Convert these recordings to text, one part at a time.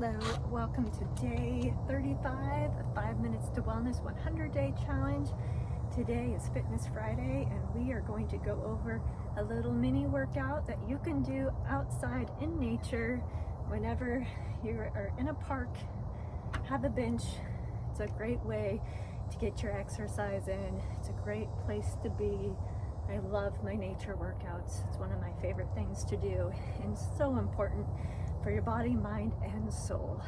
Hello, welcome to day 35 of 5 Minutes to Wellness 100-Day Challenge. Today is Fitness Friday and we are going to go over a little mini workout that you can do outside in nature whenever you are in a park, have a bench. It's a great way to get your exercise in. It's a great place to be. I love my nature workouts. It's one of my favorite things to do and so important for your body, mind, and soul.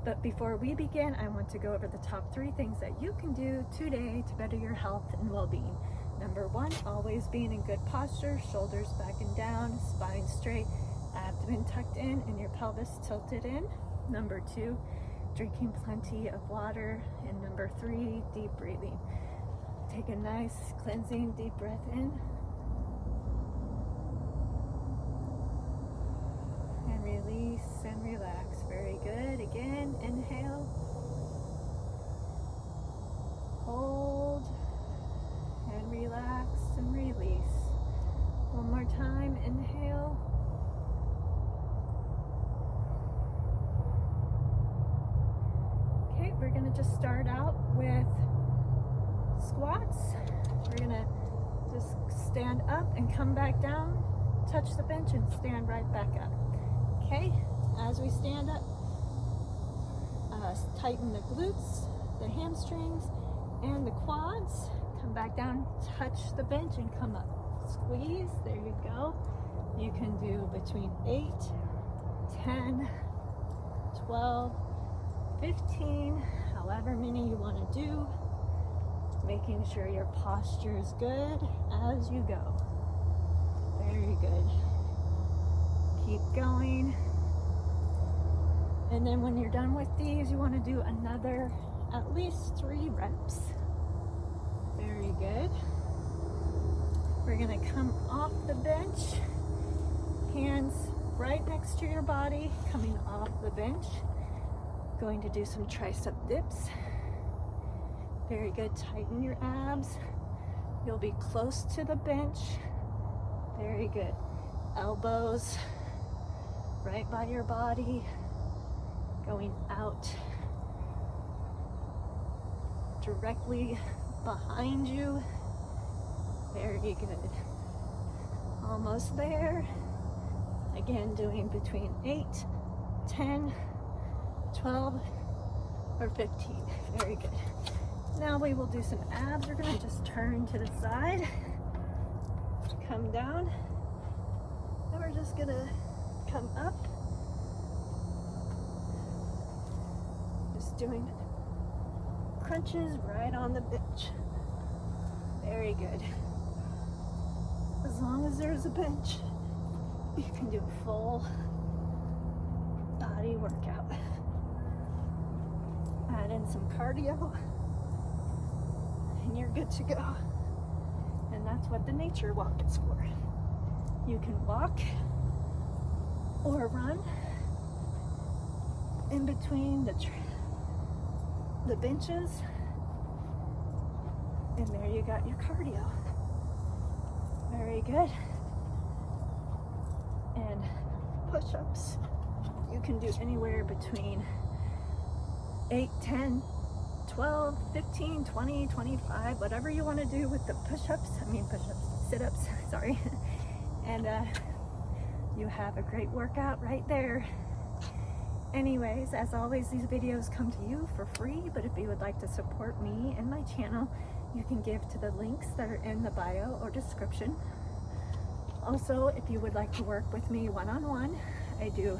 But before we begin, I want to go over the top 3 things that you can do today to better your health and well-being. Number 1, always being in good posture, shoulders back and down, spine straight, abdomen tucked in, and your pelvis tilted in. Number 2, drinking plenty of water. And number 3, deep breathing. Take a nice cleansing deep breath in. And release and relax. Very good. Again, inhale. Hold. And relax and release. One more time. Inhale. Okay, we're going to just start out with squats. We're going to just stand up and come back down, touch the bench, and stand right back up. Okay, as we stand up, tighten the glutes, the hamstrings, and the quads. Come back down, touch the bench, and come up. Squeeze, there you go. You can do between 8, 10, 12, 15, however many you want to do. Making sure your posture is good as you go. Very good. Keep going. And then when you're done with these, you want to do another at least 3 reps. Very good. We're going to come off the bench, hands right next to your body, coming off the bench. Going to do some tricep dips. Very good. Tighten your abs. You'll be close to the bench. Very good. Elbows right by your body, going out directly behind you. Very good. Almost there. Again, doing between 8, 10, 12, or 15. Very good. Now we will do some abs. We're going to just turn to the side, come down, and we're just going to come up. Just doing crunches right on the bench. Very good. As long as there's a bench, you can do a full body workout. Add in some cardio. And you're good to go. And that's what the nature walk is for. You can walk or run in between the benches, and there you got your cardio. Very good. And push-ups, you can do anywhere between 8, 10, 12, 15, 20, 25, whatever you want to do with the sit-ups, sorry. And you have a great workout right there. Anyways, as always, these videos come to you for free, but if you would like to support me and my channel, you can give to the links that are in the bio or description. Also, if you would like to work with me one-on-one, I do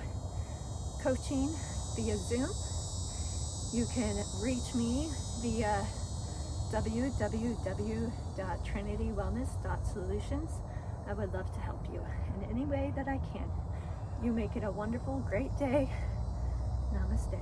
coaching via Zoom. You can reach me via www.trinitywellness.solutions. I would love to help you in any way that I can. You make it a wonderful, great day. Namaste.